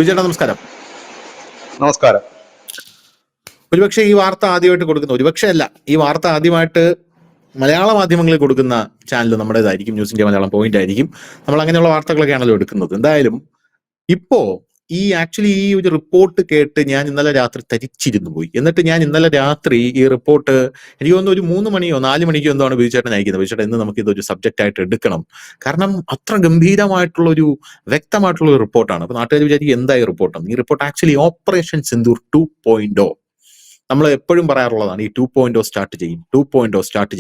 വിജയേട്ടാ നമസ്കാരം. നമസ്കാരം. ഒരുപക്ഷെ ഈ വാർത്ത ആദ്യമായിട്ട് കൊടുക്കുന്ന, ഒരുപക്ഷെ അല്ല, ഈ വാർത്ത ആദ്യമായിട്ട് മലയാള മാധ്യമങ്ങളിൽ കൊടുക്കുന്ന ചാനൽ നമ്മുടേതായിരിക്കും, ന്യൂസ് ഇന്ത്യ മലയാളം പോയിന്റ് ആയിരിക്കും. നമ്മൾ അങ്ങനെയുള്ള വാർത്തകളൊക്കെയാണല്ലോ എടുക്കുന്നത്. എന്തായാലും ഇപ്പോ ആക്ച്വലി ഈ ഒരു റിപ്പോർട്ട് കേട്ട് ഞാൻ ഇന്നലെ രാത്രി തരിച്ചിരുന്നു പോയി. എന്നിട്ട് ഞാൻ ഇന്നലെ രാത്രി ഈ റിപ്പോർട്ട് എനിക്ക് തോന്നുന്നു ഒരു 3 മണിയോ 4 മണിക്കോ എന്തോ ആണ് ബിജുചേട്ടൻ അയക്കുന്നത്. ബിജുചേട്ടൻ ഇന്ന് നമുക്ക് ഇതൊരു സബ്ജക്റ്റ് ആയിട്ട് എടുക്കണം, കാരണം അത്ര ഗംഭീരമായിട്ടുള്ള ഒരു വ്യക്തമായിട്ടുള്ള ഒരു റിപ്പോർട്ടാണ്. അപ്പൊ നാട്ടുകാർ വിചാരിക്കും എന്തായി റിപ്പോർട്ട്. ഈ റിപ്പോർട്ട് ആക്ച്വലി ഓപ്പറേഷൻ സിന്ദൂർ 2.0. നമ്മൾ എപ്പോഴും പറയാറുള്ളതാണ്, ഈ 2.0 സ്റ്റാർട്ട്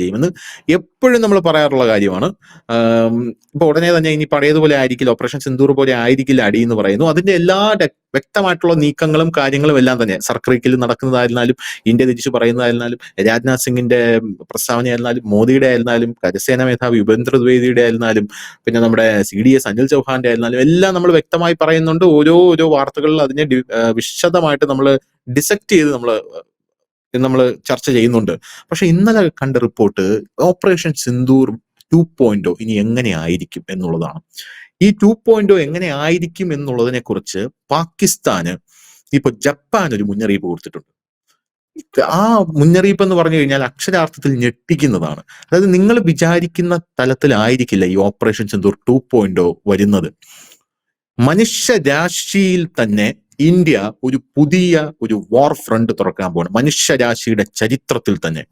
ചെയ്യും എന്ന് എപ്പോഴും നമ്മൾ പറയാറുള്ള കാര്യമാണ്. ഇപ്പൊ ഉടനെ തന്നെ ഇനി പഴയതുപോലെ ആയിരിക്കില്ല, ഓപ്പറേഷൻ സിന്ദൂർ പോലെ ആയിരിക്കില്ല അടി എന്ന് പറയുന്നു. അതിന്റെ എല്ലാ വ്യക്തമായിട്ടുള്ള നീക്കങ്ങളും കാര്യങ്ങളും എല്ലാം തന്നെ സർക്രീക്കിൽ നടക്കുന്നതായിരുന്നാലും, ഇന്ത്യ തിരിച്ചു പറയുന്നതായിരുന്നാലും, രാജ്നാഥ് സിംഗിന്റെ പ്രസ്താവനയായിരുന്നാലും, മോദിയുടെ ആയിരുന്നാലും, കരസേനാ മേധാവി ഉപേന്ദ്ര ദ്വിവേദിയുടെ ആയിരുന്നാലും, പിന്നെ നമ്മുടെ CDS അനിൽ ചൗഹാന്റെ ആയിരുന്നാലും എല്ലാം നമ്മൾ വ്യക്തമായി പറയുന്നുണ്ട്. ഓരോ വാർത്തകളിൽ അതിനെ വിശദമായിട്ട് നമ്മൾ ഡിസെക്ട് ചെയ്ത് നമ്മൾ ചർച്ച ചെയ്യുന്നുണ്ട്. പക്ഷെ ഇന്നലെ കണ്ട റിപ്പോർട്ട് ഓപ്പറേഷൻ സിന്ദൂർ 2.0 ഇനി എങ്ങനെ ആയിരിക്കും എന്നുള്ളതാണ്. ഈ 2.0 എങ്ങനെ ആയിരിക്കും എന്നുള്ളതിനെ കുറിച്ച് പാകിസ്ഥാന് ഇപ്പൊ ജപ്പാൻ ഒരു മുന്നറിയിപ്പ് കൊടുത്തിട്ടുണ്ട്. ആ മുന്നറിയിപ്പ് എന്ന് പറഞ്ഞു കഴിഞ്ഞാൽ അക്ഷരാർത്ഥത്തിൽ ഞെട്ടിക്കുന്നതാണ്. അതായത് നിങ്ങൾ വിചാരിക്കുന്ന തലത്തിലായിരിക്കില്ല ഈ ഓപ്പറേഷൻ സിന്ദൂർ 2.0 വരുന്നത്. മനുഷ്യരാശിയിൽ തന്നെ ഇന്ത്യ ഒരു പുതിയ വാർ ഫ്രണ്ട് തുറക്കാൻ പോവാണ്, മനുഷ്യരാശിയുടെ ചരിത്രത്തിൽ തന്നെ.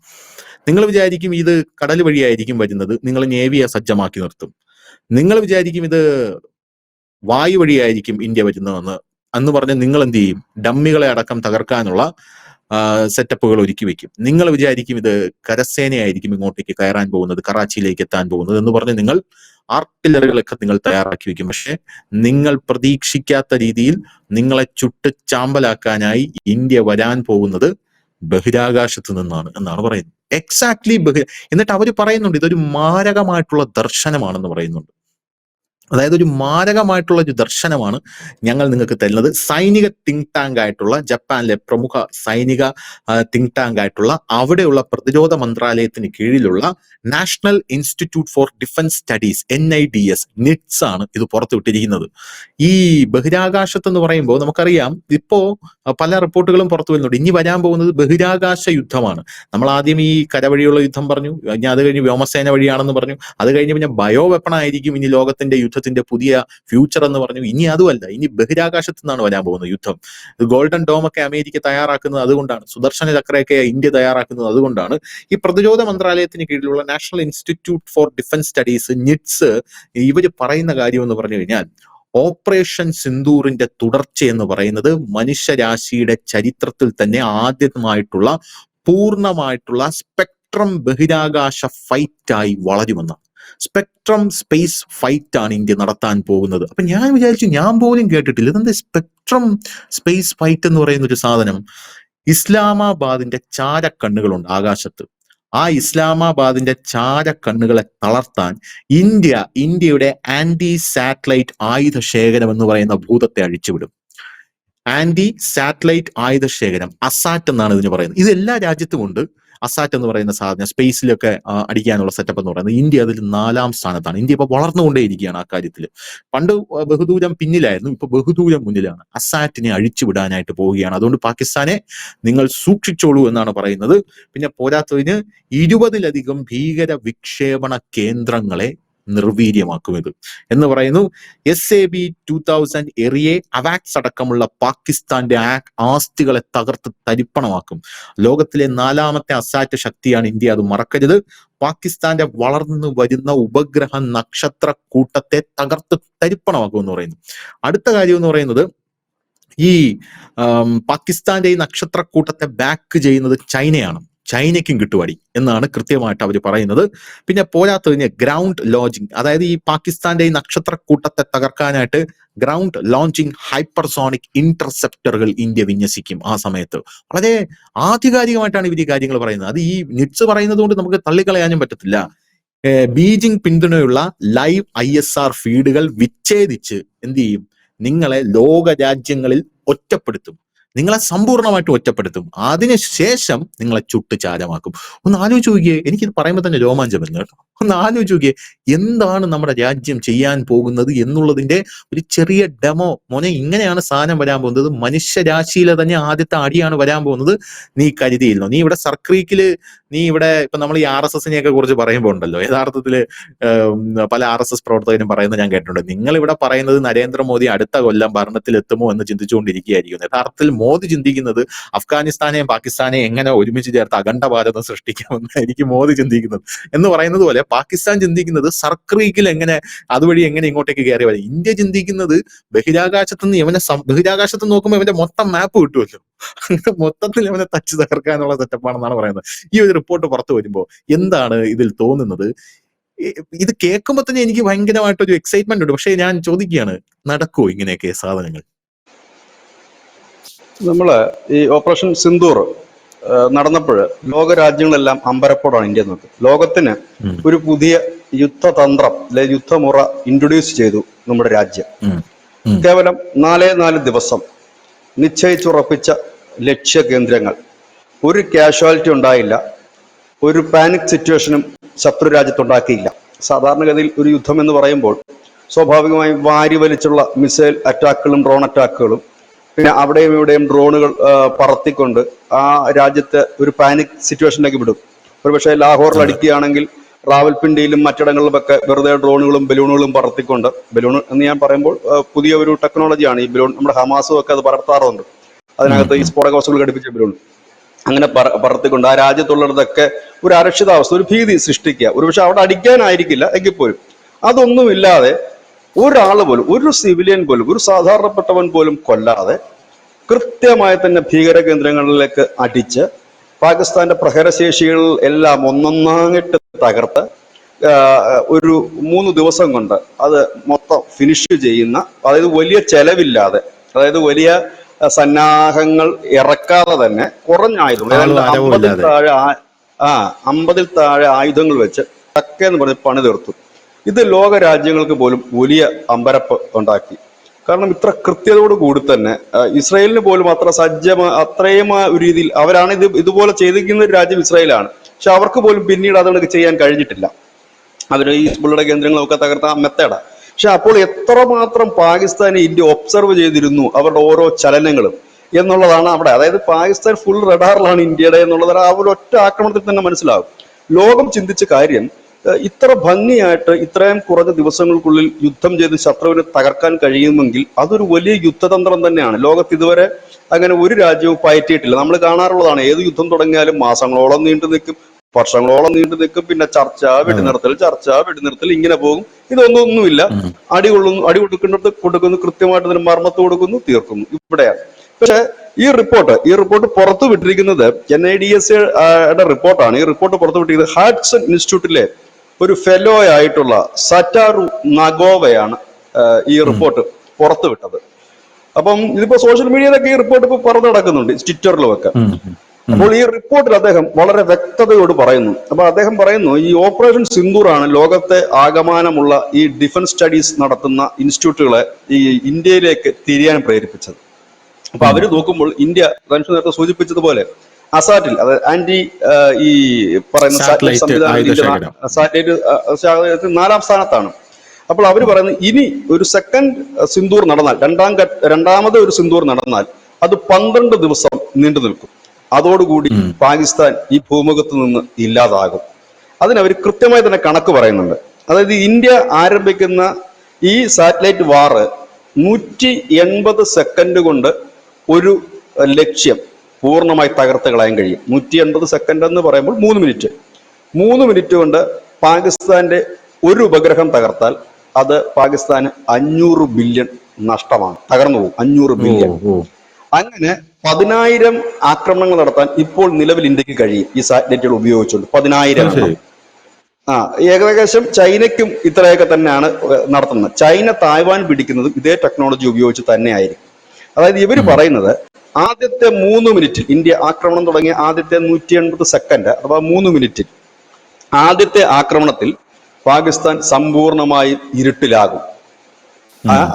നിങ്ങൾ വിചാരിക്കും ഇത് കടൽ വഴിയായിരിക്കും വരുന്നത്, നിങ്ങൾ നേവിയെ സജ്ജമാക്കി നിർത്തും. നിങ്ങൾ വിചാരിക്കും ഇത് വായു വഴിയായിരിക്കും ഇന്ത്യ വരുന്നതെന്ന്. അന്ന് പറഞ്ഞ് നിങ്ങൾ എന്ത് ചെയ്യും? ഡമ്മികളെ അടക്കം തകർക്കാനുള്ള സെറ്റപ്പുകൾ ഒരുക്കി വെക്കും. നിങ്ങൾ വിചാരിക്കും ഇത് കരസേനയായിരിക്കും ഇങ്ങോട്ടേക്ക് കയറാൻ പോകുന്നത്, കറാച്ചിയിലേക്ക് എത്താൻ പോകുന്നത് എന്ന് പറഞ്ഞ് നിങ്ങൾ ആർട്ടിലറികളൊക്കെ നിങ്ങൾ തയ്യാറാക്കി വെക്കും. പക്ഷെ നിങ്ങൾ പ്രതീക്ഷിക്കാത്ത രീതിയിൽ നിങ്ങളെ ചുട്ട് ചാമ്പലാക്കാനായി ഇന്ത്യ വരാൻ പോകുന്നത് ബഹിരാകാശത്ത് നിന്നാണ് എന്നാണ് പറയുന്നത്. എക്സാക്ട്ലി എന്നിട്ട് അവർ പറയുന്നുണ്ട് ഇതൊരു മാരകമായിട്ടുള്ള ദർശനമാണെന്ന് പറയുന്നുണ്ട്. അതായത് ഒരു മാരകമായിട്ടുള്ള ഒരു ദർശനമാണ് ഞങ്ങൾ നിങ്ങൾക്ക് തരുന്നത്. സൈനിക തിങ്ക് ടാങ്ക് ആയിട്ടുള്ള, ജപ്പാനിലെ പ്രമുഖ സൈനിക തിങ്ക് ടാങ്ക് ആയിട്ടുള്ള, അവിടെയുള്ള പ്രതിരോധ മന്ത്രാലയത്തിന് കീഴിലുള്ള national institute four defence studies NIDS NITS ആണ് ഇത് പുറത്തുവിട്ടിരിക്കുന്നത്. ഈ ബഹിരാകാശത്ത് എന്ന് പറയുമ്പോൾ നമുക്കറിയാം, ഇപ്പോ പല റിപ്പോർട്ടുകളും പുറത്തു വരുന്നുണ്ട്. ഇനി വരാൻ പോകുന്നത് ബഹിരാകാശ യുദ്ധമാണ്. നമ്മൾ ആദ്യം ഈ കരവഴിയുള്ള യുദ്ധം പറഞ്ഞു, ഇനി അത് കഴിഞ്ഞ് വ്യോമസേന വഴിയാണെന്ന് പറഞ്ഞു, അത് കഴിഞ്ഞ് പിന്നെ ബയോ വെപ്പൺ ആയിരിക്കും ഇനി ലോകത്തിന്റെ യുദ്ധത്തിന്റെ പുതിയ ഫ്യൂച്ചർ എന്ന് പറഞ്ഞു. ഇനി അതുമല്ല, ഇനി ബഹിരാകാശത്ത് നിന്നാണ് വരാൻ പോകുന്നത് യുദ്ധം. ഗോൾഡൻ ഡോം ഒക്കെ അമേരിക്ക തയ്യാറാക്കുന്നത് അതുകൊണ്ടാണ്, സുദർശന ചക്രയൊക്കെ ഇന്ത്യ തയ്യാറാക്കുന്നത് അതുകൊണ്ടാണ്. ഈ പ്രതിരോധ മന്ത്രാലയത്തിന് കീഴിലുള്ള national institute four defence studies NITS ഇവര് പറയുന്ന കാര്യം എന്ന് പറഞ്ഞു കഴിഞ്ഞാൽ, ഓപ്പറേഷൻ സിന്ദൂറിന്റെ തുടർച്ച എന്ന് പറയുന്നത് മനുഷ്യരാശിയുടെ ചരിത്രത്തിൽ തന്നെ ആദ്യമായിട്ടുള്ള പൂർണ്ണമായിട്ടുള്ള സ്പെക്ട്രം ബഹിരാകാശ ഫൈറ്റായി വളരുമെന്നാണ്. സ്പെക്ട്രം സ്പേസ് ഫൈറ്റ് ആണ് ഇന്ത്യ നടത്താൻ പോകുന്നത്. അപ്പൊ ഞാൻ വിചാരിച്ചു, ഞാൻ പോലും കേട്ടിട്ടില്ല ഇതെന്താ സ്പെക്ട്രം സ്പേസ് ഫൈറ്റ് എന്ന് പറയുന്ന ഒരു സാധനം. ഇസ്ലാമാബാദിന്റെ ചാരക്കണ്ണുകളുണ്ട് ആകാശത്ത്. ആ ഇസ്ലാമാബാദിന്റെ ചാരക്കണ്ണുകളെ തളർത്താൻ ഇന്ത്യയുടെ ആന്റി സാറ്റലൈറ്റ് ആയുധ ശേഖരം എന്ന് പറയുന്ന ഭൂതത്തെ അഴിച്ചുവിടും. ആന്റി സാറ്റലൈറ്റ് ആയുധ ശേഖരം, അസാറ്റ് എന്നാണ് ഇതിന് പറയുന്നത്. ഇത് എല്ലാ രാജ്യത്തും ഉണ്ട്. അസാറ്റ് എന്ന് പറയുന്ന സാധനം സ്പേസിലൊക്കെ അടിക്കാനുള്ള സെറ്റപ്പ് എന്ന് പറയുന്നത്. ഇന്ത്യ അതിൽ 4ാം സ്ഥാനത്താണ്. ഇന്ത്യ ഇപ്പൊ വളർന്നുകൊണ്ടേയിരിക്കുകയാണ് ആ കാര്യത്തിൽ. പണ്ട് ബഹുദൂരം പിന്നിലായിരുന്നു, ഇപ്പൊ ബഹുദൂരം മുന്നിലാണ്. അസാറ്റിനെ അഴിച്ചുവിടാനായിട്ട് പോവുകയാണ്. അതുകൊണ്ട് പാകിസ്ഥാനെ നിങ്ങൾ സൂക്ഷിച്ചോളൂ എന്നാണ് പറയുന്നത്. പിന്നെ പോരാത്തതിന് 20ലധികം ഭീകര വിക്ഷേപണ കേന്ദ്രങ്ങളെ നിർവീര്യമാക്കും ഇത് എന്ന് പറയുന്നു. SAB-2000 എറിയെ അവാക്സ് അടക്കമുള്ള പാകിസ്ഥാന്റെ ആസ്തികളെ തകർത്ത് തരിപ്പണമാക്കും. ലോകത്തിലെ 4ാമത്തെ അസാറ്റ് ശക്തിയാണ് ഇന്ത്യ, അത് മറക്കരുത്. പാകിസ്ഥാന്റെ വളർന്നു വരുന്ന ഉപഗ്രഹ നക്ഷത്ര കൂട്ടത്തെ തകർത്ത് തരിപ്പണമാക്കും എന്ന് പറയുന്നു. അടുത്ത കാര്യം എന്ന് പറയുന്നത്, ഈ പാകിസ്ഥാന്റെ ഈ നക്ഷത്രക്കൂട്ടത്തെ ബാക്ക് ചെയ്യുന്നത് ചൈനയാണ്. ചൈനയ്ക്കും കിട്ടുവടി എന്നാണ് കൃത്യമായിട്ട് അവർ പറയുന്നത്. പിന്നെ പോരാത്തതിന് ഗ്രൗണ്ട് ലോഞ്ചിങ്, അതായത് ഈ പാകിസ്ഥാന്റെ ഈ നക്ഷത്രക്കൂട്ടത്തെ തകർക്കാനായിട്ട് ഗ്രൗണ്ട് ലോഞ്ചിങ് ഹൈപ്പർസോണിക് ഇന്റർസെപ്റ്ററുകൾ ഇന്ത്യ വിന്യസിക്കും. ആ സമയത്ത് വളരെ ആധികാരികമായിട്ടാണ് ഇവർ ഈ കാര്യങ്ങൾ പറയുന്നത്. അത് ഈ NITS പറയുന്നത് കൊണ്ട് നമുക്ക് തള്ളിക്കളയാനും പറ്റത്തില്ല. ബീജിംഗ് പിന്തുണയുള്ള ലൈവ് ISR ഫീഡുകൾ വിച്ഛേദിച്ച് എന്ത് ചെയ്യും? നിങ്ങളെ ലോക രാജ്യങ്ങളിൽ ഒറ്റപ്പെടുത്തും. നിങ്ങളെ സമ്പൂർണ്ണമായിട്ട് ഒറ്റപ്പെടുത്തും. അതിനുശേഷം നിങ്ങളെ ചുട്ട് ചാരമാക്കും. ഒന്ന് ആലോചിച്ച് നോക്കിയേ, എനിക്കിത് പറയുമ്പോൾ തന്നെ രോമാഞ്ചം വരുന്നു കേട്ടോ. ഒന്ന് ആലോചിച്ച് നോക്കിയേ, എന്താണ് നമ്മുടെ രാജ്യം ചെയ്യാൻ പോകുന്നത് എന്നുള്ളതിന്റെ ഒരു ചെറിയ ഡെമോ. മോനെ, ഇങ്ങനെയാണ് സാധനം വരാൻ പോകുന്നത്. മനുഷ്യരാശിയിലെ തന്നെ ആദ്യത്തെ അടിയാണ് വരാൻ പോകുന്നത്. നീ കരുതിയിരുന്നോ? നീ ഇവിടെ സർക്രീക്കില്, നീ ഇവിടെ ഇപ്പൊ നമ്മൾ ഈ RSSനെയൊക്കെ കുറിച്ച് പറയുമ്പോൾ ഉണ്ടല്ലോ, യഥാർത്ഥത്തില് പല RSS പ്രവർത്തകരും പറയുന്നത് ഞാൻ കേട്ടിട്ടുണ്ട്. നിങ്ങൾ ഇവിടെ പറയുന്നത് നരേന്ദ്രമോദി അടുത്ത കൊല്ലം ഭരണത്തിൽ എത്തുമോ എന്ന് ചിന്തിച്ചുകൊണ്ടിരിക്കുകയായിരിക്കും. യഥാർത്ഥത്തിൽ മോദി ചിന്തിക്കുന്നത് അഫ്ഗാനിസ്ഥാനെയും പാകിസ്ഥാനെയും എങ്ങനെ ഒരുമിച്ച് ചേർത്ത് അഖണ്ഡ ഭാരതം സൃഷ്ടിക്കാമെന്നായിരിക്കും മോദി ചിന്തിക്കുന്നത്. എന്ന് പറയുന്നത് പോലെ പാകിസ്ഥാൻ ചിന്തിക്കുന്നത് സർക്രീക്കിൽ എങ്ങനെ, അതുവഴി എങ്ങനെ ഇങ്ങോട്ടേക്ക് കയറി വരും. ഇന്ത്യ ചിന്തിക്കുന്നത് ബഹിരാകാശത്ത് നിന്ന് ബഹിരാകാശത്ത് നോക്കുമ്പോൾ ഇവന്റെ മൊത്തം മാപ്പ് കിട്ടുമല്ലോ, മൊത്തത്തിൽ ഇവനെ തച്ച് തകർക്കാനുള്ള സെറ്റപ്പാണെന്നാണ് പറയുന്നത്. ഈ ഒരു റിപ്പോർട്ട് പുറത്തു വരുമ്പോൾ എന്താണ് ഇതിൽ തോന്നുന്നത്? ഇത് കേൾക്കുമ്പോൾ തന്നെ എനിക്ക് ഭയങ്കരമായിട്ടൊരു എക്സൈറ്റ്മെന്റ് ഉണ്ട്. പക്ഷെ ഞാൻ ചോദിക്കുകയാണ്, നടക്കുമോ ഇങ്ങനെയൊക്കെ സാധനങ്ങൾ? നമ്മള് ഈ ഓപ്പറേഷൻ സിന്ദൂർ നടന്നപ്പോൾ ലോകരാജ്യങ്ങളെല്ലാം അമ്പരപ്പോടാണ് ഇന്ത്യ നോക്കി. ലോകത്തിന് ഒരു പുതിയ യുദ്ധതന്ത്രം അല്ലെ യുദ്ധമുറ ഇൻട്രൊഡ്യൂസ് ചെയ്തു നമ്മുടെ രാജ്യം. കേവലം 4 ദിവസം നിശ്ചയിച്ചുറപ്പിച്ച ലക്ഷ്യ കേന്ദ്രങ്ങൾ, ഒരു കാഷ്വാലിറ്റി ഉണ്ടായില്ല, ഒരു പാനിക് സിറ്റുവേഷനും ശത്രു രാജ്യത്തുണ്ടാക്കിയില്ല. സാധാരണഗതിയിൽ ഒരു യുദ്ധം എന്ന് പറയുമ്പോൾ സ്വാഭാവികമായും വാരി വലിച്ചുള്ള മിസൈൽ അറ്റാക്കുകളും ഡ്രോൺ അറ്റാക്കുകളും, പിന്നെ അവിടെയും ഇവിടെയും ഡ്രോണുകൾ പറത്തിക്കൊണ്ട് ആ രാജ്യത്ത് ഒരു പാനിക് സിറ്റുവേഷനിലേക്ക് വിടും. ഒരുപക്ഷെ ലാഹോറിൽ അടിക്കുകയാണെങ്കിൽ റാവൽപിണ്ടിയിലും മറ്റിടങ്ങളിലുമൊക്കെ വെറുതെ ഡ്രോണുകളും ബലൂണുകളും പറത്തിക്കൊണ്ട്, ബലൂൺ എന്ന് ഞാൻ പറയുമ്പോൾ പുതിയ ഒരു ടെക്നോളജിയാണ് ഈ ബലൂൺ. നമ്മുടെ ഹമാസും ഒക്കെ അത് പറത്താറുണ്ട്, അതിനകത്ത് ഈ സ്ഫോടക വസ്തുക്കൾ ഘടിപ്പിച്ച ബലൂൺ. അങ്ങനെ പറത്തിക്കൊണ്ട് ആ രാജ്യത്തുള്ളിടത്തൊക്കെ ഒരു അരക്ഷിതാവസ്ഥ, ഒരു ഭീതി സൃഷ്ടിക്കുക. ഒരുപക്ഷെ അവിടെ അടിക്കാനായിരിക്കില്ല എങ്കിൽ പോലും അതൊന്നുമില്ലാതെ ഒരാൾ പോലും, ഒരു സിവിലിയൻ പോലും, ഒരു സാധാരണപ്പെട്ടവൻ പോലും കൊല്ലാതെ കൃത്യമായി തന്നെ ഭീകര കേന്ദ്രങ്ങളിലേക്ക് അടിച്ച് പാകിസ്ഥാന്റെ പ്രഹരശേഷികൾ എല്ലാം ഒന്നൊന്നായിട്ട് തകർത്ത് ഒരു 3 ദിവസം കൊണ്ട് അത് മൊത്തം ഫിനിഷ് ചെയ്യുന്ന, അതായത് വലിയ ചെലവില്ലാതെ, അതായത് വലിയ സന്നാഹങ്ങൾ ഇറക്കാതെ തന്നെ കുറഞ്ഞ ആയുധങ്ങൾ, 50-ൽ താഴെ ആയുധങ്ങൾ വെച്ച് ടക്കേന്ന് പറഞ്ഞ് പണി തീർത്തു. ഇത് ലോക രാജ്യങ്ങൾക്ക് പോലും വലിയ അമ്പരപ്പ് ഉണ്ടാക്കി. കാരണം ഇത്ര കൃത്യതയോട് കൂടി തന്നെ ഇസ്രായേലിന് പോലും അത്രയും ഒരു രീതിയിൽ അവരാണ് ഇതുപോലെ ചെയ്തിരിക്കുന്ന ഒരു രാജ്യം ഇസ്രായേലാണ്. പക്ഷെ അവർക്ക് പോലും പിന്നീട് അതുകൊണ്ട് ചെയ്യാൻ കഴിഞ്ഞിട്ടില്ല. അതിന് ഈ ഹിസ്ബുള്ളയുടെ കേന്ദ്രങ്ങളൊക്കെ തകർത്ത മെത്തേഡാണ്. പക്ഷെ അപ്പോൾ എത്രമാത്രം പാകിസ്ഥാനെ ഇന്ത്യ ഒബ്സർവ് ചെയ്തിരുന്നു അവരുടെ ഓരോ ചലനങ്ങളും എന്നുള്ളതാണ് അവിടെ. അതായത് പാകിസ്ഥാൻ ഫുൾ റഡാറിലാണ് ഇന്ത്യയുടെ എന്നുള്ളത് ആ ഒരു ഒറ്റ ആക്രമണത്തിൽ തന്നെ മനസ്സിലാകും. ലോകം ചിന്തിച്ച കാര്യം, ഇത്ര ഭംഗിയായിട്ട് ഇത്രയും കുറഞ്ഞ ദിവസങ്ങൾക്കുള്ളിൽ യുദ്ധം ചെയ്ത് ശത്രുവിനെ തകർക്കാൻ കഴിയുമെങ്കിൽ അതൊരു വലിയ യുദ്ധതന്ത്രം തന്നെയാണ്. ലോകത്ത് ഇതുവരെ അങ്ങനെ ഒരു രാജ്യവും പയറ്റിയിട്ടില്ല. നമ്മൾ കാണാറുള്ളതാണ്, ഏത് യുദ്ധം തുടങ്ങിയാലും മാസങ്ങളോളം നീണ്ടു നിൽക്കും, വർഷങ്ങളോളം നീണ്ടു നിൽക്കും, പിന്നെ ചർച്ച വെടിനിർത്തൽ ഇങ്ങനെ പോകും. ഇതൊന്നുമില്ല. അടി കൊടുക്കുന്നിടത്ത് കൊടുക്കുന്നു, കൃത്യമായിട്ട് അതിന് മർമ്മത്ത് കൊടുക്കുന്നു, തീർക്കുന്നു. ഇവിടെയാണ്. പക്ഷെ ഈ റിപ്പോർട്ട് പുറത്തു വിട്ടിരിക്കുന്നത് NIDS-യുടെ റിപ്പോർട്ടാണ്. ഈ റിപ്പോർട്ട് പുറത്തു വിട്ടിരിക്കുന്നത് ഹാഡ്സൺ ഇൻസ്റ്റിറ്റ്യൂട്ടിലെ ഒരു ഫെലോ ആയിട്ടുള്ള സറ്റാറു നഗോവയാണ് ഈ റിപ്പോർട്ട് പുറത്തുവിട്ടത്. അപ്പം ഇതിപ്പോ സോഷ്യൽ മീഡിയയിലൊക്കെ ഈ റിപ്പോർട്ട് ഇപ്പൊ പറഞ്ഞു നടക്കുന്നുണ്ട്, ട്വിറ്ററിലും ഒക്കെ. അപ്പോൾ ഈ റിപ്പോർട്ടിൽ അദ്ദേഹം വളരെ വ്യക്തതയോട് പറയുന്നു. അപ്പൊ അദ്ദേഹം പറയുന്നു, ഈ ഓപ്പറേഷൻ സിന്ദൂർ ആണ് ലോകത്തെ ആകമാനമുള്ള ഈ ഡിഫൻസ് സ്റ്റഡീസ് നടത്തുന്ന ഇൻസ്റ്റിറ്റ്യൂട്ടുകളെ ഈ ഇന്ത്യയിലേക്ക് തിരിയാൻ പ്രേരിപ്പിച്ചത്. അപ്പൊ അവര് നോക്കുമ്പോൾ ഇന്ത്യ നേരത്തെ സൂചിപ്പിച്ചതുപോലെ അസാറ്റിൽ, അതായത് ഈ പറയുന്ന സാറ്റലൈറ്റ് 4ാം സ്ഥാനത്താണ്. അപ്പോൾ അവർ പറയുന്നത് ഇനി ഒരു സെക്കൻഡ് സിന്ദൂർ നടന്നാൽ, രണ്ടാമത് ഒരു സിന്ദൂർ നടന്നാൽ അത് 12 ദിവസം നീണ്ടു നിൽക്കും. അതോടുകൂടി പാകിസ്ഥാൻ ഈ ഭൂമുഖത്ത് നിന്ന് ഇല്ലാതാകും. അതിനവർ കൃത്യമായി തന്നെ കണക്ക് പറയുന്നുണ്ട്. അതായത് ഇന്ത്യ ആരംഭിക്കുന്ന ഈ സാറ്റലൈറ്റ് വാറ് 180 സെക്കൻഡ് കൊണ്ട് ഒരു ലക്ഷ്യം പൂർണ്ണമായി തകർത്ത് കളയാൻ കഴിയും. 180 സെക്കൻഡ് എന്ന് പറയുമ്പോൾ 3 മിനിറ്റ്. 3 മിനിറ്റ് കൊണ്ട് പാകിസ്ഥാന്റെ ഒരു ഉപഗ്രഹം തകർത്താൽ അത് പാകിസ്ഥാന് 500 ബില്യൺ നഷ്ടമാണ്, തകർന്നു പോകും. 500 ബില്യൺ. അങ്ങനെ 10,000 ആക്രമണങ്ങൾ നടത്താൻ ഇപ്പോൾ നിലവിൽ ഇന്ത്യക്ക് കഴിയും ഈ സാറ്റലൈറ്റുകൾ ഉപയോഗിച്ചുകൊണ്ട്. 10,000. ഏകദേശം ചൈനയ്ക്കും ഇത്രയൊക്കെ തന്നെയാണ് നടത്തുന്നത്. ചൈന തായ്വാൻ പിടിക്കുന്നതും ഇതേ ടെക്നോളജി ഉപയോഗിച്ച് തന്നെയായിരിക്കും. അതായത് ഇവർ പറയുന്നത് ആദ്യത്തെ 3 മിനിറ്റിൽ, ഇന്ത്യ ആക്രമണം തുടങ്ങിയ ആദ്യത്തെ 180 സെക്കൻഡ് അഥവാ 3 മിനിറ്റിൽ ആദ്യത്തെ ആക്രമണത്തിൽ പാകിസ്ഥാൻ സമ്പൂർണമായി ഇരുട്ടിലാകും.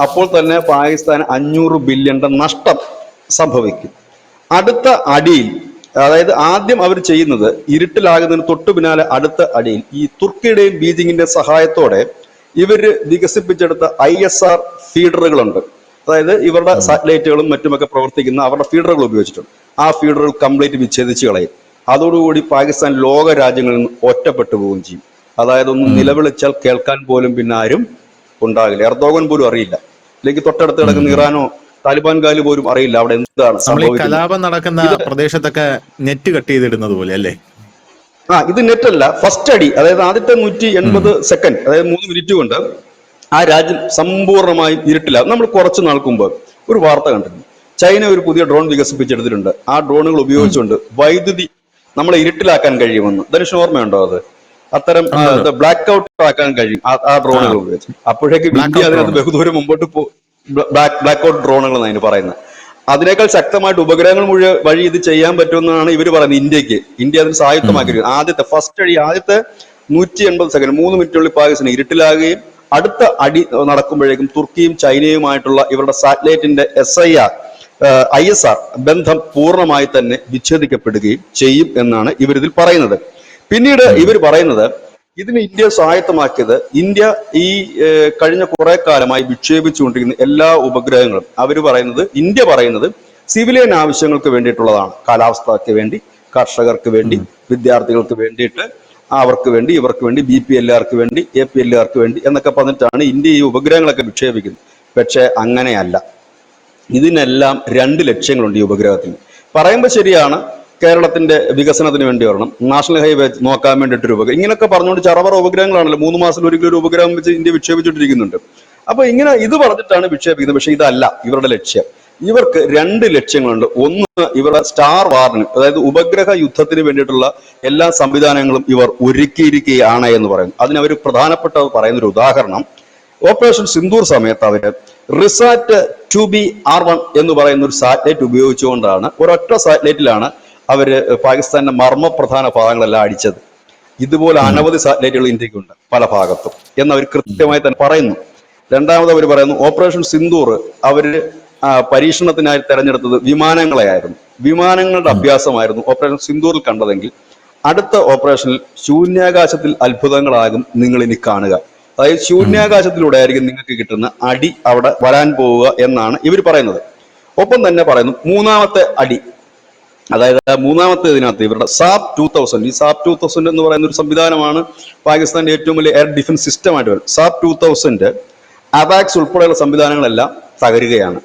അപ്പോൾ തന്നെ പാകിസ്ഥാൻ 500 ബില്യന്റെ നഷ്ടം സംഭവിക്കും. അടുത്ത അടിയിൽ, അതായത് ആദ്യം അവർ ചെയ്യുന്നത് ഇരുട്ടിലാകുന്നതിന് തൊട്ടു പിന്നാലെ അടുത്ത അടിയിൽ ഈ തുർക്കിയുടെയും ബീജിങ്ങിന്റെ സഹായത്തോടെ ഇവര് വികസിപ്പിച്ചെടുത്ത ISR ഫീഡറുകളുണ്ട്. അതായത് ഇവരുടെ സാറ്റലൈറ്റുകളും മറ്റുമൊക്കെ പ്രവർത്തിക്കുന്ന അവരുടെ ഫീഡറുകൾ ഉപയോഗിച്ചിട്ടുണ്ട്. ആ ഫീഡറുകൾ കംപ്ലീറ്റ് വിച്ഛേദിച്ച് കളയും. അതോടുകൂടി പാകിസ്ഥാൻ ലോക രാജ്യങ്ങളിൽ നിന്ന് ഒറ്റപ്പെട്ടു പോവുകയും ചെയ്യും. അതായത് ഒന്ന് നിലവിളിച്ചാൽ കേൾക്കാൻ പോലും പിന്നെ ആരും ഉണ്ടാകില്ല. എർദോഗൻ പോലും അറിയില്ല, അല്ലെങ്കിൽ തൊട്ടടുത്ത് കിടക്കുന്ന ഇറാനോ താലിബാൻകാര് പോലും അറിയില്ല അവിടെ എന്താണ് നമ്മൾ ഈ സംഭവിക്കുന്നത്. കലാപം നടക്കുന്ന പ്രദേശത്തൊക്കെ നെറ്റ് കട്ട് ചെയ്തിടുന്നത് പോലെ അല്ലേ? ഇത് നെറ്റ് അല്ല, ഫസ്റ്റ് അടി. അതായത് ആദ്യത്തെ 180 സെക്കൻഡ്, അതായത് 3 മിനിറ്റ് കൊണ്ട് ആ രാജ്യം സമ്പൂർണ്ണമായും ഇരുട്ടിലാകും. നമ്മൾ കുറച്ച് നാൾക്ക് മുമ്പ് ഒരു വാർത്ത കണ്ടിരുന്നു. ചൈന ഒരു പുതിയ ഡ്രോൺ വികസിപ്പിച്ചെടുത്തിട്ടുണ്ട്. ആ ഡ്രോണുകൾ ഉപയോഗിച്ചുകൊണ്ട് വൈദ്യുതി നമ്മളെ ഇരുട്ടിലാക്കാൻ കഴിയുമെന്ന്. ധനുഷ് ഓർമ്മയുണ്ടോ അത്? അത്തരം ബ്ലാക്ക് ഔട്ട് ആക്കാൻ കഴിയും ആ ഡ്രോണുകൾ ഉപയോഗിച്ച്. അപ്പോഴേക്കും ഇന്ത്യ അതിനകത്ത് ബഹുദൂരം മുമ്പോട്ട് ബ്ലാക്ക് ഔട്ട് ഡ്രോണുകൾ എന്നാണ് പറയുന്നത്. അതിനേക്കാൾ ശക്തമായിട്ട് ഉപഗ്രഹങ്ങൾ വഴി ഇത് ചെയ്യാൻ പറ്റുമെന്നാണ് ഇവർ പറയുന്നത്. ഇന്ത്യ അതിന് സ്വായത്തമാക്കിയിരിക്കുന്നത്. ആദ്യത്തെ ഫസ്റ്റ് അടി, ആദ്യത്തെ 180 സെക്കൻഡ് 3 മിനിറ്റുള്ളിൽ പാകിസ്ഥാൻ ഇരുട്ടിലാകുകയും അടുത്ത അടി നടക്കുമ്പോഴേക്കും തുർക്കിയും ചൈനയുമായിട്ടുള്ള ഇവരുടെ സാറ്റലൈറ്റിന്റെ ISR ബന്ധം പൂർണ്ണമായി തന്നെ വിച്ഛേദിക്കപ്പെടുകയും ചെയ്യും എന്നാണ് ഇവരിതിൽ പറയുന്നത്. പിന്നീട് ഇവർ പറയുന്നത് ഇതിന് ഇന്ത്യ സ്വായത്തമാക്കിയത്, ഇന്ത്യ ഈ കഴിഞ്ഞ കുറെ കാലമായി വിക്ഷേപിച്ചുകൊണ്ടിരിക്കുന്ന എല്ലാ ഉപഗ്രഹങ്ങളും ഇന്ത്യ പറയുന്നത് സിവിലിയൻ ആവശ്യങ്ങൾക്ക് വേണ്ടിയിട്ടുള്ളതാണ്. കാലാവസ്ഥയ്ക്ക് വേണ്ടി, കർഷകർക്ക് വേണ്ടി, വിദ്യാർത്ഥികൾക്ക് വേണ്ടിയിട്ട്, അവർക്ക് വേണ്ടി, ഇവർക്ക് വേണ്ടി, BPLകാർക്ക് വേണ്ടി, APLകാർക്ക് വേണ്ടി എന്നൊക്കെ പറഞ്ഞിട്ടാണ് ഇന്ത്യ ഈ ഉപഗ്രഹങ്ങളൊക്കെ വിക്ഷേപിക്കുന്നത്. പക്ഷെ അങ്ങനെയല്ല. ഇതിനെല്ലാം 2 ലക്ഷ്യങ്ങളുണ്ട് ഈ ഉപഗ്രഹത്തിന്. പറയുമ്പോൾ ശരിയാണ്, കേരളത്തിന്റെ വികസനത്തിന് വേണ്ടി വരണം, നാഷണൽ ഹൈവേ നോക്കാൻ വേണ്ടിയിട്ടൊരു ഉപഗ്രഹം, ഇങ്ങനെയൊക്കെ പറഞ്ഞുകൊണ്ട് ചറവറ ഉപഗ്രഹങ്ങളാണല്ലോ 3 മാസത്തിൽ ഒരിക്കലും ഒരു ഉപഗ്രഹം വെച്ച് ഇന്ത്യ വിക്ഷേപിച്ചുകൊണ്ടിരിക്കുന്നുണ്ട്. അപ്പൊ ഇങ്ങനെ ഇത് പറഞ്ഞിട്ടാണ് വിക്ഷേപിക്കുന്നത്. പക്ഷെ ഇതല്ല ഇവരുടെ ലക്ഷ്യം. ഇവർക്ക് 2 ലക്ഷ്യങ്ങളുണ്ട്. ഒന്ന്, ഇവരുടെ സ്റ്റാർ വാറിന്, അതായത് ഉപഗ്രഹ യുദ്ധത്തിന് വേണ്ടിയിട്ടുള്ള എല്ലാ സംവിധാനങ്ങളും ഇവർ ഒരുക്കിയിരിക്കുകയാണ് എന്ന് പറയുന്നു. അതിനവർ പ്രധാനപ്പെട്ട പറയുന്ന ഒരു ഉദാഹരണം, ഓപ്പറേഷൻ സിന്ദൂർ സമയത്ത് അവര് റിസാറ്റ് 2B-R1 എന്ന് പറയുന്ന ഒരു സാറ്റലൈറ്റ് ഉപയോഗിച്ചുകൊണ്ടാണ്, ഒരൊറ്റ സാറ്റലൈറ്റിലാണ് അവര് പാകിസ്ഥാന്റെ മർമ്മപ്രധാന ഭാഗങ്ങളെല്ലാം അടിച്ചത്. ഇതുപോലെ അനവധി സാറ്റലൈറ്റുകൾ ഇന്ത്യക്കുണ്ട് പല ഭാഗത്തും എന്നവർ കൃത്യമായി തന്നെ പറയുന്നു. രണ്ടാമത് അവർ പറയുന്നു, ഓപ്പറേഷൻ സിന്ദൂർ അവര് പരീക്ഷണത്തിനായി തെരഞ്ഞെടുത്തത് വിമാനങ്ങളെയായിരുന്നു. വിമാനങ്ങളുടെ അഭ്യാസമായിരുന്നു ഓപ്പറേഷൻ സിന്ദൂറിൽ കണ്ടതെങ്കിൽ അടുത്ത ഓപ്പറേഷനിൽ ശൂന്യാകാശത്തിൽ അത്ഭുതങ്ങളാകും നിങ്ങൾ ഇനി കാണുക. അതായത് ശൂന്യാകാശത്തിലൂടെ ആയിരിക്കും നിങ്ങൾക്ക് കിട്ടുന്ന അടി അവിടെ വരാൻ പോവുക എന്നാണ് ഇവർ പറയുന്നത്. ഒപ്പം തന്നെ പറയുന്നു, മൂന്നാമത്തെ അടി, അതായത് മൂന്നാമത്തെ ഇതിനകത്ത് ഇവരുടെ സാപ് 2000, ഈ സാപ് 2000 എന്ന് പറയുന്ന ഒരു സംവിധാനമാണ് പാകിസ്ഥാന്റെ ഏറ്റവും വലിയ എയർ ഡിഫൻസ് സിസ്റ്റമായിട്ട് വരും. സാപ് 2000 അവാക്സ് ഉൾപ്പെടെയുള്ള സംവിധാനങ്ങളെല്ലാം തകരുകയാണ്.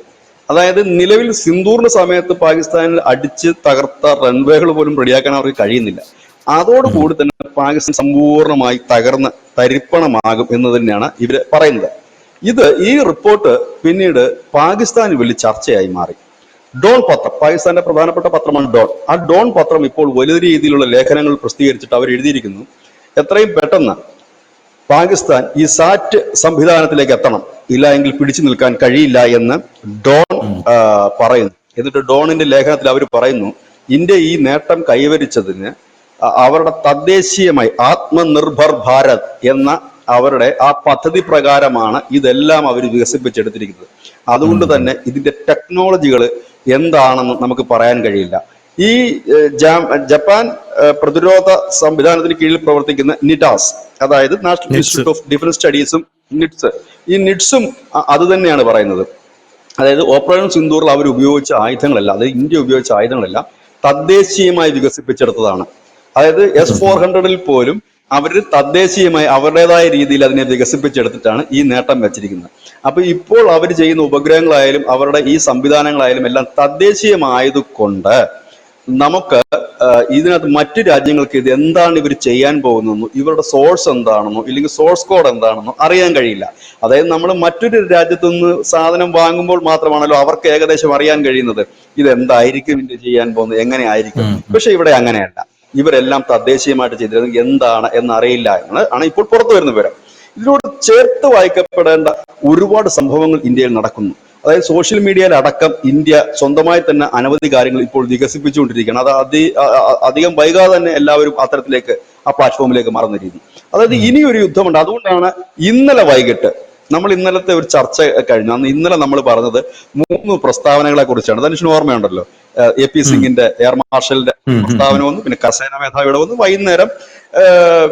അതായത് നിലവിൽ സിന്ദൂറിന്റെ സമയത്ത് പാകിസ്ഥാനിൽ അടിച്ച് തകർത്ത റൺവേകൾ പോലും റെഡിയാക്കാൻ അവർക്ക് കഴിയുന്നില്ല. അതോടുകൂടി തന്നെ പാകിസ്ഥാൻ സമ്പൂർണ്ണമായി തകർന്ന് തരിപ്പണമാകും എന്ന് തന്നെയാണ് ഇവര് പറയുന്നത്. ഈ റിപ്പോർട്ട് പിന്നീട് പാകിസ്ഥാനിൽ വലിയ ചർച്ചയായി മാറി. ഡോൺ പത്രം, പാകിസ്ഥാന്റെ പ്രധാനപ്പെട്ട പത്രമാണ് ഡോൺ. ആ ഡോൺ പത്രം ഇപ്പോൾ വലിയ രീതിയിലുള്ള ലേഖനങ്ങൾ പ്രസിദ്ധീകരിച്ചിട്ട് അവർ എഴുതിയിരിക്കുന്നു, എത്രയും പെട്ടെന്ന് പാകിസ്ഥാൻ ഈ സാറ്റ് സംവിധാനത്തിലേക്ക് എത്തണം, ഇല്ല എങ്കിൽ പിടിച്ചു നിൽക്കാൻ കഴിയില്ല എന്ന് ഡോൺ പറയുന്നു. എന്നിട്ട് ഡോണിന്റെ ലേഖനത്തിൽ അവർ പറയുന്നു, ഇന്ത്യ ഈ നേട്ടം കൈവരിച്ചതിന് അവരുടെ തദ്ദേശീയമായി ആത്മനിർഭർ ഭാരത് എന്ന അവരുടെ ആ പദ്ധതി പ്രകാരമാണ് ഇതെല്ലാം അവർ വികസിപ്പിച്ചെടുത്തിരിക്കുന്നത്. അതുകൊണ്ട് തന്നെ ഇതിന്റെ ടെക്നോളജികൾ എന്താണെന്ന് നമുക്ക് പറയാൻ കഴിയില്ല. ഈ ജപ്പാൻ പ്രതിരോധ സംവിധാനത്തിന് കീഴിൽ പ്രവർത്തിക്കുന്ന നിറ്റാസ്, അതായത് നാഷണൽ ഇൻസ്റ്റിറ്റ്യൂട്ട് ഓഫ് ഡിഫൻസ് സ്റ്റഡീസും നിറ്റ്സും അത് തന്നെയാണ് പറയുന്നത്. അതായത് ഓപ്പറേഷൻ സിന്ദൂറിൽ അവർ ഉപയോഗിച്ച ആയുധങ്ങളെല്ലാം, അതായത് ഇന്ത്യ ഉപയോഗിച്ച ആയുധങ്ങളെല്ലാം തദ്ദേശീയമായി വികസിപ്പിച്ചെടുത്തതാണ്. അതായത് S-400 പോലും അവർ തദ്ദേശീയമായി അവരുടേതായ രീതിയിൽ അതിനെ വികസിപ്പിച്ചെടുത്തിട്ടാണ് ഈ നേട്ടം വെച്ചിരിക്കുന്നത്. അപ്പൊ ഇപ്പോൾ അവർ ചെയ്യുന്ന ഉപഗ്രഹങ്ങളായാലും അവരുടെ ഈ സംവിധാനങ്ങളായാലും എല്ലാം തദ്ദേശീയമായതുകൊണ്ട് നമുക്ക് ഇതിനകത്ത് മറ്റു രാജ്യങ്ങൾക്ക് ഇത് എന്താണ് ഇവർ ചെയ്യാൻ പോകുന്നതെന്നോ ഇവരുടെ സോഴ്സ് എന്താണെന്നോ ഇല്ലെങ്കിൽ സോഴ്സ് കോഡ് എന്താണെന്നോ അറിയാൻ കഴിയില്ല. അതായത് നമ്മൾ മറ്റൊരു രാജ്യത്തു നിന്ന് സാധനം വാങ്ങുമ്പോൾ മാത്രമാണല്ലോ അവർക്ക് ഏകദേശം അറിയാൻ കഴിയുന്നത് ഇതെന്തായിരിക്കും ഇന്ത്യ ചെയ്യാൻ പോകുന്നത്, എങ്ങനെ ആയിരിക്കും. പക്ഷെ ഇവിടെ അങ്ങനെയല്ല, ഇവരെല്ലാം തദ്ദേശീയമായിട്ട് ചെയ്തിരുന്നത് എന്താണ് എന്നറിയില്ല ആണ് ഇപ്പോൾ പുറത്തു വരുന്ന വിവരം. ഇതിനോട് ചേർത്ത് വായിക്കപ്പെടേണ്ട ഒരുപാട് സംഭവങ്ങൾ ഇന്ത്യയിൽ നടക്കുന്നു. അതായത് സോഷ്യൽ മീഡിയയിൽ അടക്കം ഇന്ത്യ സ്വന്തമായി തന്നെ അനവധി കാര്യങ്ങൾ ഇപ്പോൾ വികസിപ്പിച്ചുകൊണ്ടിരിക്കുകയാണ്. അത് അധികം വൈകാതെ തന്നെ എല്ലാവരും അത്തരത്തിലേക്ക് ആ പ്ലാറ്റ്ഫോമിലേക്ക് മാറുന്ന രീതി. അതായത് ഇനിയൊരു യുദ്ധമുണ്ട്. അതുകൊണ്ടാണ് ഇന്നലെ വൈകിട്ട് നമ്മൾ ഇന്നലത്തെ ഒരു ചർച്ച കഴിഞ്ഞു. അന്ന് ഇന്നലെ നമ്മൾ പറഞ്ഞത് 3 പ്രസ്താവനകളെ കുറിച്ചാണ്. ധനുഷിന് ഓർമ്മയുണ്ടല്ലോ, എ പി സിംഗിന്റെ, എയർ മാർഷലിന്റെ പ്രസ്താവന വന്നു, പിന്നെ കസേന മേധാവിയുടെ വന്നു, വൈകുന്നേരം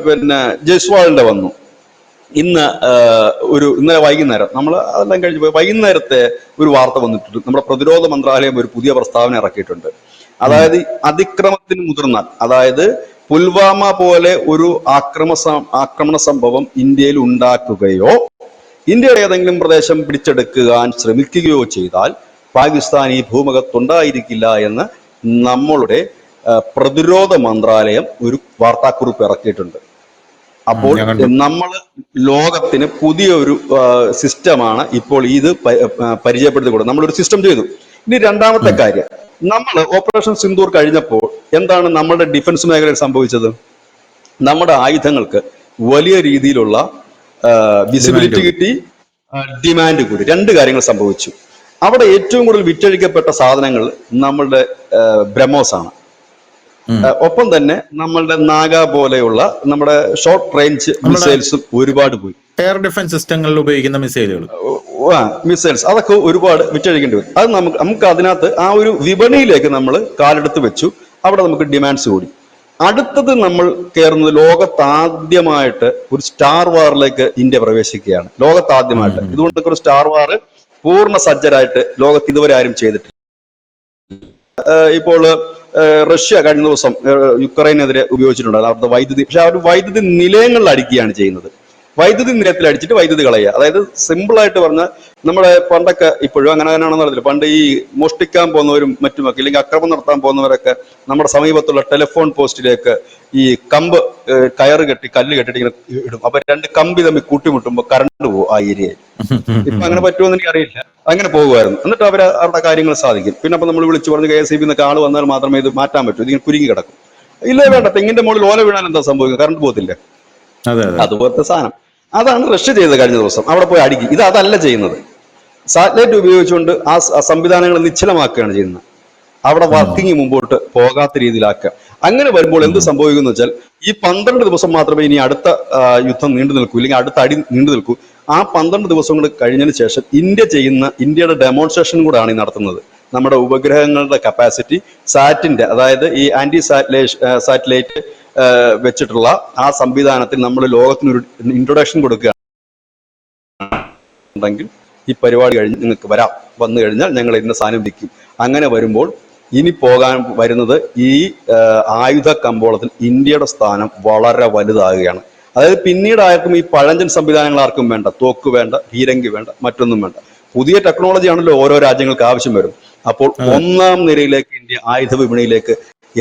പിന്നെ ജയ്സ്വാളിന്റെ വന്നു. ഇന്നലെ വൈകുന്നേരം നമ്മൾ അതെല്ലാം കഴിഞ്ഞ് പോയി വൈകുന്നേരത്തെ ഒരു വാർത്ത വന്നിട്ടുണ്ട്. നമ്മുടെ പ്രതിരോധ മന്ത്രാലയം ഒരു പുതിയ പ്രസ്താവന ഇറക്കിയിട്ടുണ്ട്. അതായത് അതിക്രമത്തിന് മുതിർന്നാൽ, അതായത് പുൽവാമ പോലെ ഒരു ആക്രമണ സംഭവം ഇന്ത്യയിൽ ഉണ്ടാക്കുകയോ ഇന്ത്യയുടെ ഏതെങ്കിലും പ്രദേശം പിടിച്ചെടുക്കാൻ ശ്രമിക്കുകയോ ചെയ്താൽ പാകിസ്ഥാൻ ഈ ഭൂമുഖത്തുണ്ടായിരിക്കില്ല എന്ന് നമ്മളുടെ പ്രതിരോധ മന്ത്രാലയം ഒരു വാർത്താക്കുറിപ്പ് ഇറക്കിയിട്ടുണ്ട്. അപ്പോൾ നമ്മൾ ലോകത്തിന് പുതിയൊരു സിസ്റ്റമാണ് ഇപ്പോൾ ഇത് പരിചയപ്പെടുത്തി കൊടുക്കുന്നത്. നമ്മളൊരു സിസ്റ്റം ചെയ്തു. ഇനി രണ്ടാമത്തെ കാര്യം, നമ്മൾ ഓപ്പറേഷൻ സിന്ദൂർ കഴിഞ്ഞപ്പോൾ എന്താണ് നമ്മുടെ ഡിഫൻസ് മേഖലയിൽ സംഭവിച്ചത്? നമ്മുടെ ആയുധങ്ങൾക്ക് വലിയ രീതിയിലുള്ള വിസിബിലിറ്റി കിട്ടി, ഡിമാൻഡ് കൂടി. 2 കാര്യങ്ങൾ സംഭവിച്ചു. അവിടെ ഏറ്റവും കൂടുതൽ വിറ്റഴിക്കപ്പെട്ട സാധനങ്ങൾ നമ്മളുടെ ബ്രഹ്മോസ് ആണ്. ഒപ്പം തന്നെ നമ്മളുടെ നാഗ പോലെയുള്ള നമ്മുടെ ഷോർട്ട് റേഞ്ച് മിസൈൽസും ഒരുപാട് പോയി. എയർ ഡിഫൻസ് സിസ്റ്റങ്ങളിൽ ഉപയോഗിക്കുന്ന മിസൈൽസ് അതൊക്കെ ഒരുപാട് വിറ്റഴിക്കേണ്ടി വരും. അത് നമുക്ക് അതിനകത്ത് ആ ഒരു വിപണിയിലേക്ക് നമ്മൾ കാലെടുത്ത് വെച്ചു. അവിടെ നമുക്ക് ഡിമാൻഡ്സ് കൂടി. അടുത്തത് നമ്മൾ കയറുന്നത് ലോകത്താദ്യമായിട്ട് ഒരു സ്റ്റാർ വാറിലേക്ക് ഇന്ത്യ പ്രവേശിക്കുകയാണ്. ലോകത്താദ്യമായിട്ട് ഇതുകൊണ്ടൊക്കെ ഒരു സ്റ്റാർ വാർ പൂർണ്ണ സജ്ജരായിട്ട് ലോകത്ത് ഇതുവരെ ആരും ചെയ്തിട്ടില്ല. ഇപ്പോൾ റഷ്യ കഴിഞ്ഞ ദിവസം യുക്രൈനെതിരെ ഉപയോഗിച്ചിട്ടുണ്ട് അവിടുത്തെ വൈദ്യുതി. പക്ഷെ അവർ വൈദ്യുതി നിലയങ്ങളിൽ അടിക്കുകയാണ് ചെയ്യുന്നത്. വൈദ്യുതി നിലയത്തിൽ അടിച്ചിട്ട് വൈദ്യുതി കളയുക. അതായത് സിമ്പിൾ ആയിട്ട് പറഞ്ഞാൽ നമ്മുടെ പണ്ടൊക്കെ, ഇപ്പോഴും അങ്ങനെ തന്നെയാണെന്ന് അറിയില്ല, പണ്ട് ഈ മോഷ്ടിക്കാൻ പോകുന്നവരും മറ്റുമൊക്കെ, ഇല്ലെങ്കിൽ അക്രമം നടത്താൻ പോകുന്നവരൊക്കെ നമ്മുടെ സമീപത്തുള്ള ടെലിഫോൺ പോസ്റ്റിലേക്ക് ഈ കമ്പ് കയറ് കെട്ടി കല്ല് കെട്ടിട്ട് ഇങ്ങനെ ഇടും. അപ്പൊ 2 കമ്പി തമ്മിൽ കൂട്ടിമുട്ടുമ്പോൾ കറണ്ട് പോകും ആ ഏരിയയിൽ. ഇപ്പൊ അങ്ങനെ പറ്റുമെന്ന് എനിക്ക് അറിയില്ല. അങ്ങനെ പോകുമായിരുന്നു. എന്നിട്ട് അവരുടെ കാര്യങ്ങൾ സാധിക്കും. പിന്നെ അപ്പൊ നമ്മൾ വിളിച്ചു പറഞ്ഞ് KSEB എന്നൊക്കെ ആള് വന്നാൽ മാത്രമേ ഇത് മാറ്റാൻ പറ്റൂ, ഇതിങ്ങനെ കുരുങ്ങി കിടക്കും. ഇല്ലേ വേണ്ട, തെങ്ങിന്റെ മുകളിൽ ഓല വീണാൽ എന്താ സംഭവിക്കുക? കറണ്ട് പോകത്തില്ലേ? അതുപോലത്തെ സാധനം. അതാണ് റഷ്യ ചെയ്തത് കഴിഞ്ഞ ദിവസം. അവിടെ പോയി അടിക്കും. ഇത് അതല്ല ചെയ്യുന്നത്. സാറ്റലൈറ്റ് ഉപയോഗിച്ചുകൊണ്ട് ആ സംവിധാനങ്ങൾ നിശ്ചലമാക്കുകയാണ് ചെയ്യുന്നത്. അവിടെ വർക്കിംഗ് മുമ്പോട്ട് പോകാത്ത രീതിയിലാക്കുക. അങ്ങനെ വരുമ്പോൾ എന്ത് സംഭവിക്കുന്നു വെച്ചാൽ, ഈ 12 ദിവസം മാത്രമേ ഇനി അടുത്ത യുദ്ധം നീണ്ടു നിൽക്കൂ, ഇല്ലെങ്കിൽ അടുത്ത അടി നീണ്ടു നിൽക്കൂ. ആ 12 ദിവസം കൂടെ കഴിഞ്ഞതിന് ശേഷം ഇന്ത്യയുടെ ഡെമോൺസ്ട്രേഷൻ കൂടാണ് ഈ നടത്തുന്നത്. നമ്മുടെ ഉപഗ്രഹങ്ങളുടെ കപ്പാസിറ്റി, സാറ്റിന്റെ, അതായത് ഈ ആന്റി സാറ്റലൈറ്റ് വെച്ചിട്ടുള്ള ആ സംവിധാനത്തിൽ നമ്മൾ ലോകത്തിനൊരു ഇൻട്രൊഡക്ഷൻ കൊടുക്കുകയാണെങ്കിൽ ഈ പരിപാടി കഴിഞ്ഞ് നിങ്ങൾക്ക് വന്നു കഴിഞ്ഞാൽ ഞങ്ങൾ ഇന്ന സാധനം വിൽക്കും. അങ്ങനെ വരുമ്പോൾ ഇനി പോകാൻ വരുന്നത് ഈ ആയുധ കമ്പോളത്തിൽ ഇന്ത്യയുടെ സ്ഥാനം വളരെ വലുതാകുകയാണ്. അതായത് പിന്നീട് ആർക്കും ഈ പഴഞ്ചൻ സംവിധാനങ്ങൾ ആർക്കും വേണ്ട, തോക്ക് വേണ്ട, പീരങ്കി വേണ്ട, മറ്റൊന്നും വേണ്ട. പുതിയ ടെക്നോളജി ആണല്ലോ ഓരോ രാജ്യങ്ങൾക്ക് ആവശ്യം വരും. അപ്പോൾ 1ാം നിരയിലേക്ക് ഇന്ത്യ ആയുധ വിപണിയിലേക്ക്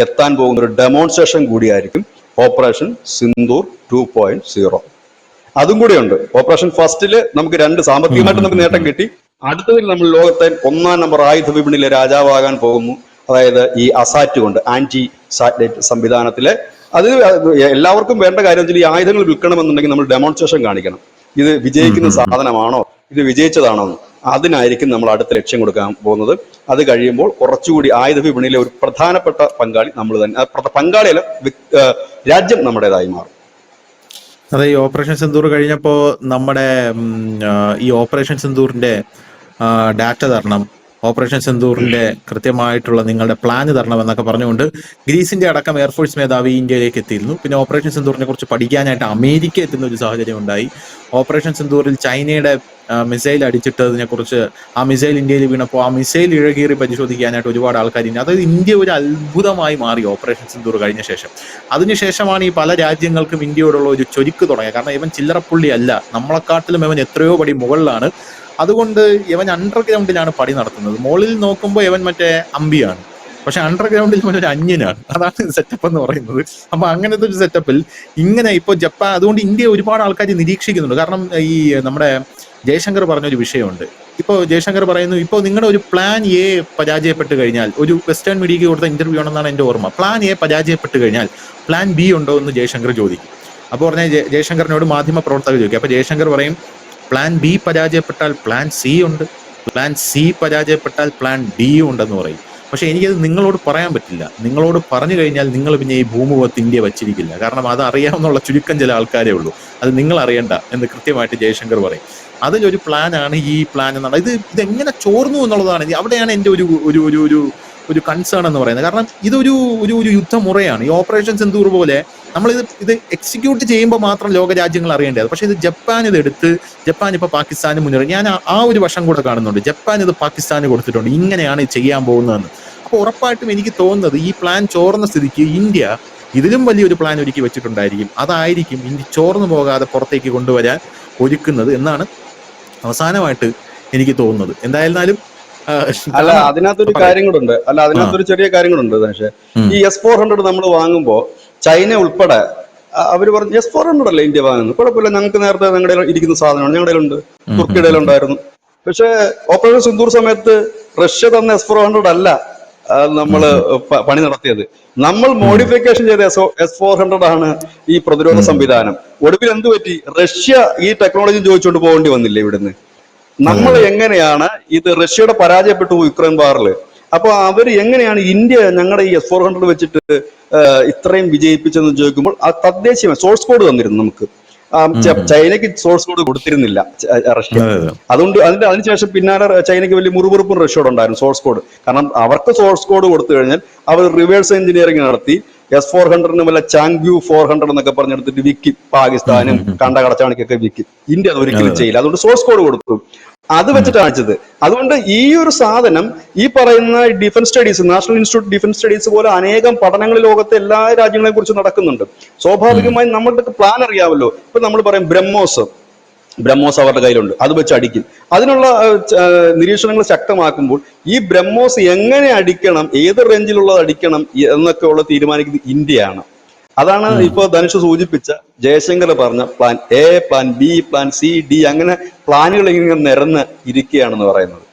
എത്താൻ പോകുന്ന ഒരു ഡെമോൺസ്ട്രേഷൻ കൂടിയായിരിക്കും ഓപ്പറേഷൻ സിന്ദൂർ 2.0. അതും കൂടിയുണ്ട്. ഓപ്പറേഷൻ ഫസ്റ്റില് നമുക്ക് 2 സാമ്പത്തികമായിട്ട് നമുക്ക് നേട്ടം കിട്ടി. അടുത്തതിൽ നമ്മൾ ലോകത്തെ 1ാം നമ്പർ ആയുധ വിപണിയിലെ രാജാവാകാൻ പോകുന്നു. അതായത് ഈ അസാറ്റ് കൊണ്ട്, ആന്റി സാറ്റലൈറ്റ് സംവിധാനത്തിലെ. അത് എല്ലാവർക്കും വേണ്ട കാര്യം വെച്ചാൽ ഈ ആയുധങ്ങൾ വിൽക്കണമെന്നുണ്ടെങ്കിൽ നമ്മൾ ഡെമോൺസ്ട്രേഷൻ കാണിക്കണം. ഇത് വിജയിക്കുന്ന സാധനമാണോ, ഇത് വിജയിച്ചതാണോ എന്ന്. അതിനായിരിക്കും നമ്മൾ അടുത്ത ലക്ഷ്യം കൊടുക്കാൻ പോകുന്നത്. അത് കഴിയുമ്പോൾ കുറച്ചുകൂടി ആയുധ വിപണിയിലെ ഒരു പ്രധാനപ്പെട്ട പങ്കാളി നമ്മൾ തന്നെ, പങ്കാളിയല്ല, രാജ്യം നമ്മുടേതായി മാറും. അതെ, ഈ ഓപ്പറേഷൻ സിന്ദൂർ കഴിഞ്ഞപ്പോ നമ്മുടെ ഈ ഓപ്പറേഷൻ സിന്ദൂറിന്റെ ഡാറ്റ തരണം, ഓപ്പറേഷൻ സിന്ദൂറിന്റെ കൃത്യമായിട്ടുള്ള നിങ്ങളുടെ പ്ലാൻ തരണം എന്നൊക്കെ പറഞ്ഞുകൊണ്ട് ഗ്രീസിന്റെ അടക്കം എയർഫോഴ്സ് മേധാവി ഇന്ത്യയിലേക്ക് എത്തിയിരുന്നു. പിന്നെ ഓപ്പറേഷൻ സിന്ദൂറിനെ കുറിച്ച് പഠിക്കാനായിട്ട് അമേരിക്ക എത്തുന്ന ഒരു സാഹചര്യം ഉണ്ടായി. ഓപ്പറേഷൻ സിന്ദൂറിൽ ചൈനയുടെ മിസൈൽ അടിച്ചിട്ടതിനെ കുറിച്ച്, ആ മിസൈൽ ഇന്ത്യയിൽ വീണപ്പോൾ ആ മിസൈൽ ഇഴകീറി പരിശോധിക്കാനായിട്ട് ഒരുപാട് ആൾക്കാരുണ്ട്. അതായത് ഇന്ത്യ ഒരു അത്ഭുതമായി മാറി ഓപ്പറേഷൻ സിന്ദൂർ കഴിഞ്ഞ ശേഷം. അതിനുശേഷമാണ് ഈ പല രാജ്യങ്ങൾക്കും ഇന്ത്യയോടുള്ള ഒരു ചൊരുക്ക് തുടങ്ങിയത്. കാരണം ഇവൻ ചില്ലറപ്പുള്ളി അല്ല, നമ്മളെക്കാട്ടിലും ഇവൻ എത്രയോ പടി മുകളിലാണ്. അതുകൊണ്ട് ഇവൻ അണ്ടർഗ്രൗണ്ടിലാണ് പടി നടത്തുന്നത്. മുകളിൽ നോക്കുമ്പോൾ ഇവൻ മറ്റേ അമ്പിയാണ്, പക്ഷെ അണ്ടർഗ്രൗണ്ടിൽ ഇവൻ ഒരു അന്യനാണ്. അതാണ് സെറ്റപ്പ് എന്ന് പറയുന്നത്. അപ്പൊ അങ്ങനത്തെ ഒരു സെറ്റപ്പിൽ ഇങ്ങനെ ഇപ്പോൾ ജപ്പാൻ, അതുകൊണ്ട് ഇന്ത്യ ഒരുപാട് ആൾക്കാർ നിരീക്ഷിക്കുന്നുണ്ട്. കാരണം ഈ നമ്മുടെ ജയശങ്കർ പറഞ്ഞൊരു വിഷയമുണ്ട്. ഇപ്പോൾ ജയശങ്കർ പറയുന്നു, ഇപ്പോൾ നിങ്ങളുടെ ഒരു പ്ലാൻ എ പരാജയപ്പെട്ട് കഴിഞ്ഞാൽ, ഒരു വെസ്റ്റേൺ മീഡിയയ്ക്ക് കൊടുത്ത ഇന്റർവ്യൂ ആണെന്നാണ് എൻ്റെ ഓർമ്മ, പ്ലാൻ എ പരാജയപ്പെട്ട് കഴിഞ്ഞാൽ പ്ലാൻ ബി ഉണ്ടോ എന്ന് ജയശങ്കർ ചോദിക്കും. അപ്പോൾ പറഞ്ഞാൽ ജയശങ്കറിനോട് മാധ്യമ പ്രവർത്തകർ ചോദിക്കും. അപ്പോൾ ജയശങ്കർ പറയും, പ്ലാൻ ബി പരാജയപ്പെട്ടാൽ പ്ലാൻ സി ഉണ്ട്, പ്ലാൻ സി പരാജയപ്പെട്ടാൽ പ്ലാൻ ഡി ഉണ്ടെന്ന് പറയും. പക്ഷെ എനിക്കത് നിങ്ങളോട് പറയാൻ പറ്റില്ല. നിങ്ങളോട് പറഞ്ഞു കഴിഞ്ഞാൽ നിങ്ങൾ പിന്നെ ഈ ഭൂമുഖത്ത് ഇന്ത്യ വച്ചിരിക്കില്ല. കാരണം അത് അറിയാവുന്നുള്ള ചുരുക്കം ചില ആൾക്കാരേ ഉള്ളൂ. അത് നിങ്ങൾ അറിയണ്ട എന്ന് കൃത്യമായിട്ട് ജയശങ്കർ പറയും. അതിലൊരു പ്ലാനാണ് ഈ പ്ലാൻ എന്നാണ്. ഇതെങ്ങനെ ചോർന്നു എന്നുള്ളതാണ് അവിടെയാണ് എന്റെ ഒരു ഒരു ഒരു ഒരു ഒരു കൺസേൺ എന്ന് പറയുന്നത്. കാരണം ഇതൊരു ഒരു ഒരു യുദ്ധമുറയാണ്. ഈ ഓപ്പറേഷൻ സിന്ദൂർ പോലെ ഇത് എക്സിക്യൂട്ട് ചെയ്യുമ്പോൾ മാത്രം ലോക രാജ്യങ്ങൾ അറിയേണ്ടത്. പക്ഷെ ഇത് ജപ്പാൻ ഇപ്പൊ പാകിസ്ഥാന് മുന്നേറി. ഞാൻ ആ ഒരു വശം കൂടെ കാണുന്നുണ്ട്. ജപ്പാൻ ഇത് പാകിസ്ഥാന് കൊടുത്തിട്ടുണ്ട്, ഇങ്ങനെയാണ് ചെയ്യാൻ പോകുന്നതെന്ന്. അപ്പൊ ഉറപ്പായിട്ടും എനിക്ക് തോന്നുന്നത് ഈ പ്ലാൻ ചോർന്ന സ്ഥിതിക്ക് ഇന്ത്യ ഇതിലും വലിയൊരു പ്ലാൻ ഒരുക്കി വെച്ചിട്ടുണ്ടായിരിക്കും. അതായിരിക്കും ഇന്ത്യ ചോർന്നു പോകാതെ പുറത്തേക്ക് കൊണ്ടുവരാൻ ഒരുക്കുന്നത് എന്നാണ് അവസാനമായിട്ട് എനിക്ക് തോന്നുന്നത്. എന്തായിരുന്നാലും അല്ല, അതിനകത്തൊരു കാര്യം കൂടെ ഉണ്ട്. അതിനകത്തൊരു ചെറിയ കാര്യം കൂടെ ഉണ്ട്. പക്ഷേ ഈ S-400 നമ്മൾ വാങ്ങുമ്പോൾ ചൈന ഉൾപ്പെടെ അവർ പറഞ്ഞു S-400 അല്ലേ ഇന്ത്യ വാങ്ങുന്നത്, കുഴപ്പമില്ല, ഞങ്ങൾക്ക് നേരത്തെ ഞങ്ങളുടെ ഇരിക്കുന്ന സാധനമാണ്, ഞങ്ങളുടെ ഉണ്ട്, തുർക്കിയുടെ ഉണ്ടായിരുന്നു. പക്ഷെ ഓപ്പറേഷൻ സിന്ദൂർ സമയത്ത് റഷ്യ തന്ന S-400 അല്ല നമ്മള് പണി നടത്തിയത്. നമ്മൾ മോഡിഫിക്കേഷൻ ചെയ്ത S-400 ആണ് ഈ പ്രതിരോധ സംവിധാനം. ഒടുവിൽ എന്ത് പറ്റി? റഷ്യ ഈ ടെക്നോളജി ചോദിച്ചുകൊണ്ട് പോകേണ്ടി വന്നില്ലേ ഇവിടുന്ന്? നമ്മൾ എങ്ങനെയാണ് ഇത് റഷ്യയുടെ പരാജയപ്പെട്ടു യുക്രൈൻ വാറിൽ. അപ്പൊ അവര് എങ്ങനെയാണ് ഇന്ത്യ ഞങ്ങളുടെ ഈ S-400 വെച്ചിട്ട് ഇത്രയും വിജയിപ്പിച്ചെന്ന് ചോദിക്കുമ്പോൾ ആ തദ്ദേശീയമായി സോഴ്സ് കോഡ് തന്നിരുന്നു നമുക്ക്. ചൈനയ്ക്ക് സോഴ്സ് കോഡ് കൊടുത്തിരുന്നില്ല റഷ്യ. അതുകൊണ്ട് അതിനുശേഷം പിന്നാലെ ചൈനയ്ക്ക് വലിയ മുറിവുറുപ്പും റഷ്യയോട് ഉണ്ടായിരുന്നു സോഴ്സ് കോഡ്. കാരണം അവർക്ക് സോഴ്സ് കോഡ് കൊടുത്തു കഴിഞ്ഞാൽ അവർ റിവേഴ്സ് എഞ്ചിനീയറിംഗ് നടത്തി S-400 വല്ല ചാങ്ക്യൂ 400 എന്നൊക്കെ പറഞ്ഞെടുത്തിട്ട് വിക്കി പാകിസ്ഥാനും കണ്ടകടച്ചാണിക്കൊക്കെ വിക്കി. ഇന്ത്യ അത് ഒരിക്കലും ചെയ്യില്ല. അതുകൊണ്ട് സോഴ്സ് കോഡ് കൊടുത്തു, അത് വെച്ചിട്ടാണ് വെച്ചത്. അതുകൊണ്ട് ഈ ഒരു സാധനം ഈ പറയുന്ന defence studies, national institute defence studies പോലെ അനേകം പഠനങ്ങൾ ലോകത്തെ എല്ലാ രാജ്യങ്ങളെ കുറിച്ച് നടക്കുന്നുണ്ട്. സ്വാഭാവികമായും നമ്മളുടെ പ്ലാൻ അറിയാമല്ലോ. ഇപ്പൊ നമ്മൾ പറയും ബ്രഹ്മോസ് അവരുടെ കയ്യിലുണ്ട്, അത് വെച്ച് അടിക്കും. അതിനുള്ള നിരീക്ഷണങ്ങൾ ശക്തമാക്കുമ്പോൾ ഈ ബ്രഹ്മോസ് എങ്ങനെ അടിക്കണം, ഏത് റേഞ്ചിലുള്ളത് അടിക്കണം എന്നൊക്കെ ഉള്ള തീരുമാനിക്കുന്നത് ഇന്ത്യയാണ്. അതാണ് ഇപ്പൊ ധനുഷ് സൂചിപ്പിച്ച ജയശങ്കർ പറഞ്ഞ plan A, plan B, plan C, D, അങ്ങനെ പ്ലാനുകൾ ഇങ്ങനെ നിരന്ന് ഇരിക്കുകയാണെന്ന് പറയുന്നത്.